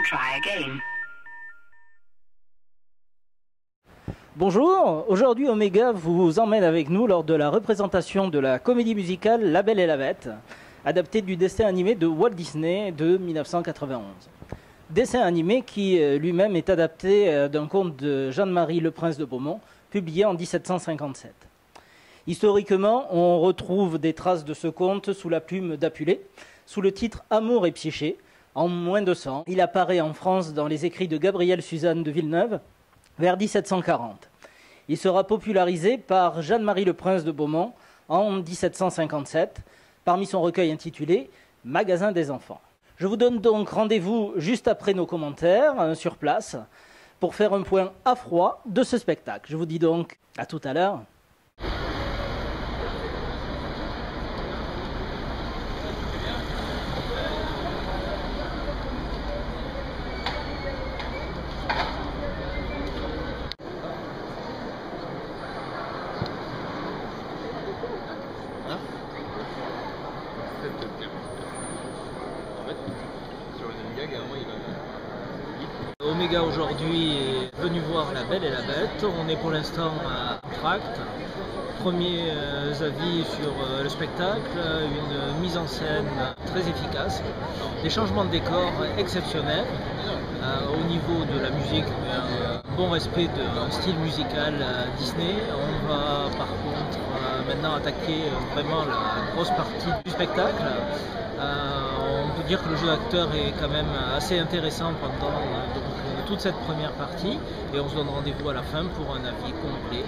try again. Bonjour, aujourd'hui Omega vous emmène avec nous lors de la représentation de la comédie musicale La Belle et la Bête, adaptée du dessin animé de Walt Disney de 1991. Dessin animé qui lui-même est adapté d'un conte de Jeanne-Marie Le Prince de Beaumont, publié en 1757. Historiquement, on retrouve des traces de ce conte sous la plume d'Apulée, sous le titre Amour et Psyché, en moins de 100. Il apparaît en France dans les écrits de Gabrielle Suzanne de Villeneuve, vers 1740. Il sera popularisé par Jeanne-Marie Le Prince de Beaumont en 1757, parmi son recueil intitulé « Magasin des enfants ». Je vous donne donc rendez-vous juste après nos commentaires sur place pour faire un point à froid de ce spectacle. Je vous dis donc à tout à l'heure. Omega aujourd'hui est venu voir La Belle et la Bête. On est pour l'instant à Entr'acte. Premiers avis sur le spectacle, une mise en scène très efficace, des changements de décor exceptionnels. Au niveau de la musique, un bon respect d'un style musical Disney. On va par contre maintenant attaquer vraiment la grosse partie du spectacle. On peut dire que le jeu d'acteur est quand même assez intéressant pendant toute cette première partie et on se donne rendez-vous à la fin pour un avis complet.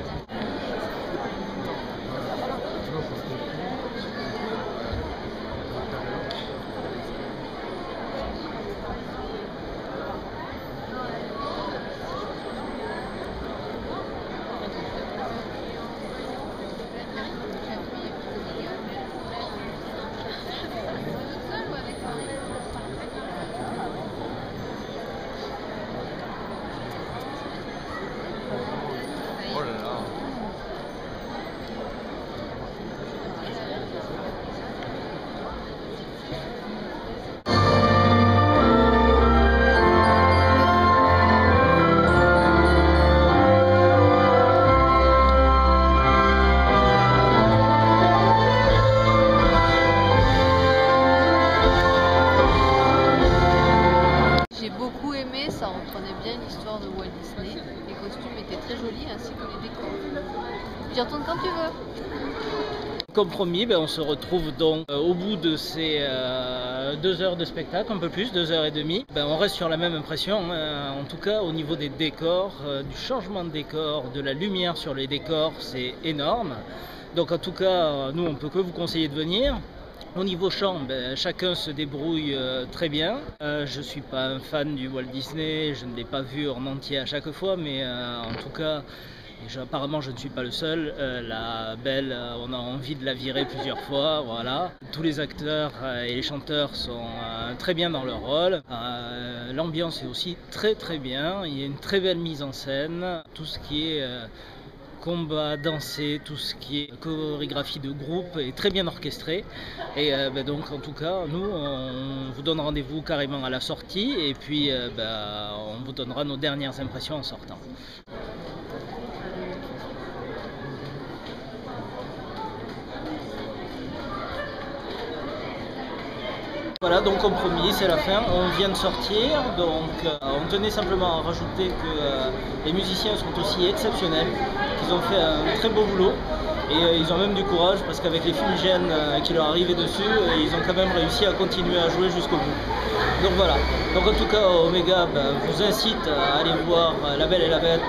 Ça reprenait bien l'histoire de Walt Disney. Les costumes étaient très jolis ainsi que les décors. J'y retourne quand tu veux. Comme promis, on se retrouve donc au bout de ces 2 heures de spectacle, un peu plus, 2 heures et demie. On reste sur la même impression, en tout cas au niveau des décors, du changement de décor, de la lumière sur les décors, c'est énorme. Donc en tout cas, nous on peut que vous conseiller de venir. Au niveau chant, chacun se débrouille très bien. Je ne suis pas un fan du Walt Disney, je ne l'ai pas vu en entier à chaque fois, mais en tout cas, apparemment je ne suis pas le seul. La Belle, on a envie de la virer plusieurs fois, voilà. Tous les acteurs et les chanteurs sont très bien dans leur rôle. L'ambiance est aussi très très bien, il y a une très belle mise en scène. Tout ce qui est combat, danser, tout ce qui est chorégraphie de groupe est très bien orchestré et donc en tout cas nous on vous donne rendez-vous carrément à la sortie et puis on vous donnera nos dernières impressions en sortant. Voilà, donc comme promis, c'est la fin, on vient de sortir, donc on tenait simplement à rajouter que les musiciens sont aussi exceptionnels, qu'ils ont fait un très beau boulot et ils ont même du courage parce qu'avec les fumigènes qui leur arrivaient dessus, ils ont quand même réussi à continuer à jouer jusqu'au bout. Donc voilà, donc en tout cas Omega vous incite à aller voir La Belle et la Bête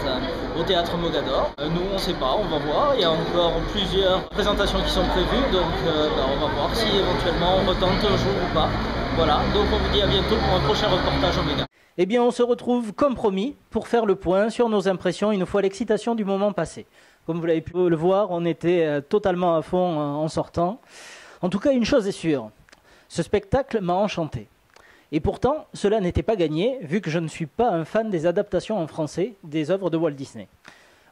au Théâtre Mogador. Nous on ne sait pas, on va voir, il y a encore plusieurs présentations qui sont prévues, donc on va voir si éventuellement on retente un jour ou pas. Voilà, donc on vous dit à bientôt pour un prochain reportage Omega. Eh bien on se retrouve comme promis pour faire le point sur nos impressions une fois l'excitation du moment passé. Comme vous l'avez pu le voir, on était totalement à fond en sortant. En tout cas, une chose est sûre, ce spectacle m'a enchanté. Et pourtant, cela n'était pas gagné, vu que je ne suis pas un fan des adaptations en français des œuvres de Walt Disney.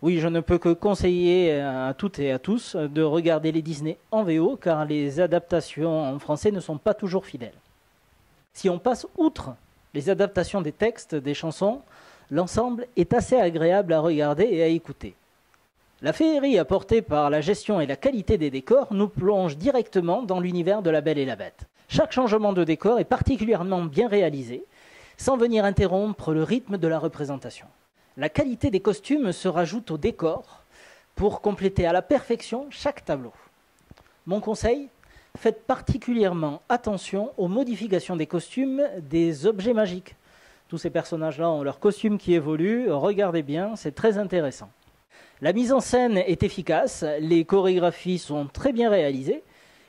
Oui, je ne peux que conseiller à toutes et à tous de regarder les Disney en VO, car les adaptations en français ne sont pas toujours fidèles. Si on passe outre les adaptations des textes des chansons, l'ensemble est assez agréable à regarder et à écouter. La féerie apportée par la gestion et la qualité des décors nous plonge directement dans l'univers de La Belle et la Bête. Chaque changement de décor est particulièrement bien réalisé, sans venir interrompre le rythme de la représentation. La qualité des costumes se rajoute au décor pour compléter à la perfection chaque tableau. Mon conseil, faites particulièrement attention aux modifications des costumes des objets magiques. Tous ces personnages-là ont leurs costumes qui évoluent, regardez bien, c'est très intéressant. La mise en scène est efficace, les chorégraphies sont très bien réalisées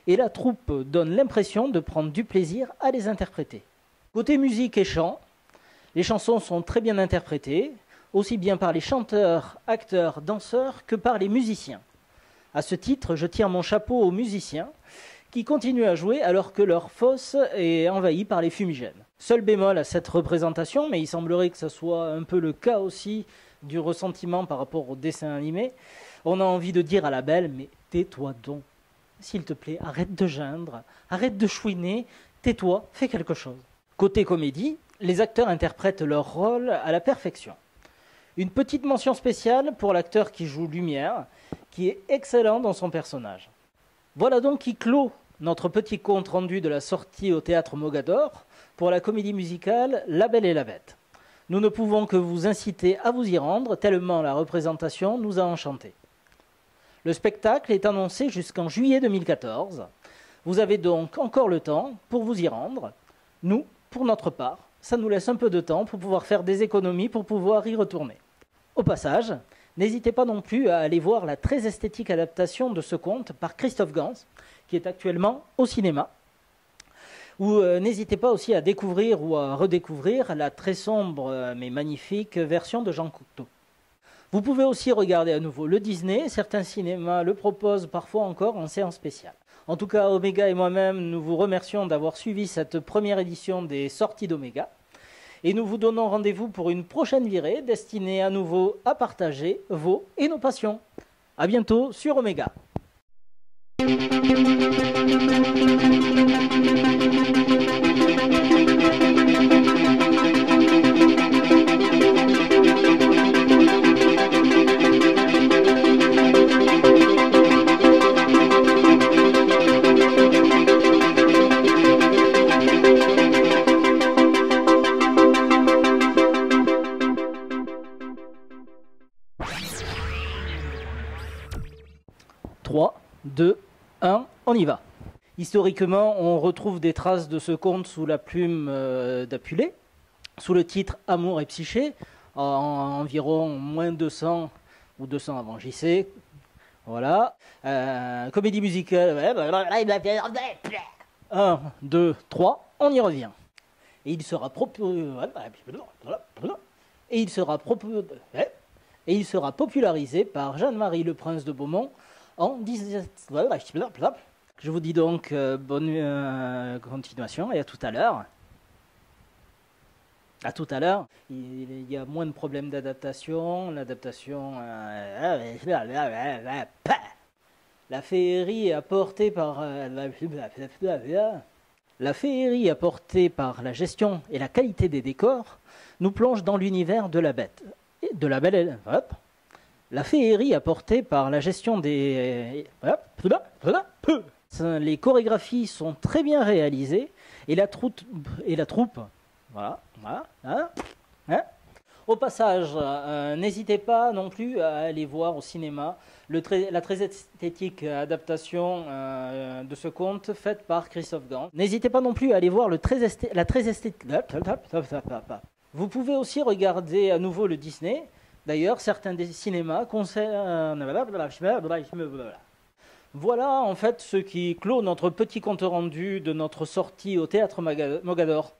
et la troupe donne l'impression de prendre du plaisir à les interpréter. Côté musique et chant, les chansons sont très bien interprétées, aussi bien par les chanteurs, acteurs, danseurs que par les musiciens. À ce titre, je tire mon chapeau aux musiciens qui continuent à jouer alors que leur fosse est envahie par les fumigènes. Seul bémol à cette représentation, mais il semblerait que ce soit un peu le cas aussi du ressentiment par rapport au dessin animé, on a envie de dire à la Belle, mais tais-toi donc, s'il te plaît, arrête de geindre, arrête de chouiner, tais-toi, fais quelque chose. Côté comédie, les acteurs interprètent leur rôle à la perfection. Une petite mention spéciale pour l'acteur qui joue Lumière, qui est excellent dans son personnage. Voilà donc qui clôt notre petit compte rendu de la sortie au théâtre Mogador pour la comédie musicale La Belle et la Bête. Nous ne pouvons que vous inciter à vous y rendre, tellement la représentation nous a enchantés. Le spectacle est annoncé jusqu'en juillet 2014. Vous avez donc encore le temps pour vous y rendre. Nous, pour notre part, ça nous laisse un peu de temps pour pouvoir faire des économies pour pouvoir y retourner. Au passage, n'hésitez pas non plus à aller voir la très esthétique adaptation de ce conte par Christophe Gans, qui est actuellement au cinéma. Ou n'hésitez pas aussi à découvrir ou à redécouvrir la très sombre mais magnifique version de Jean Cocteau. Vous pouvez aussi regarder à nouveau le Disney, certains cinémas le proposent parfois encore en séance spéciale. En tout cas, Omega et moi-même, nous vous remercions d'avoir suivi cette première édition des sorties d'Omega. Et nous vous donnons rendez-vous pour une prochaine virée destinée à nouveau à partager vos et nos passions. A bientôt sur Omega. 3, 2, 1, on y va. Historiquement, on retrouve des traces de ce conte sous la plume d'Apulée, sous le titre Amour et Psyché, en environ moins 200 ou 200 avant JC. Voilà. Comédie musicale. 1, 2, 3, on y revient. Et il sera popularisé par Jeanne-Marie Le Prince de Beaumont en 17... Je vous dis donc bonne continuation et à tout à l'heure. À tout à l'heure. Il y a moins de problèmes d'adaptation. L'adaptation... La féerie apportée par... La féerie apportée par la gestion et la qualité des décors nous plonge dans l'univers de la bête. De la belle... La féerie apportée par la gestion des... Les chorégraphies sont très bien réalisées et la troupe... Voilà. Au passage, n'hésitez pas non plus à aller voir au cinéma la très esthétique adaptation de ce conte faite par Christophe Gans. N'hésitez pas non plus à aller voir la très esthétique... Vous pouvez aussi regarder à nouveau le Disney. D'ailleurs, certains des cinémas concernent... Voilà en fait ce qui clôt notre petit compte rendu de notre sortie au théâtre Mogador.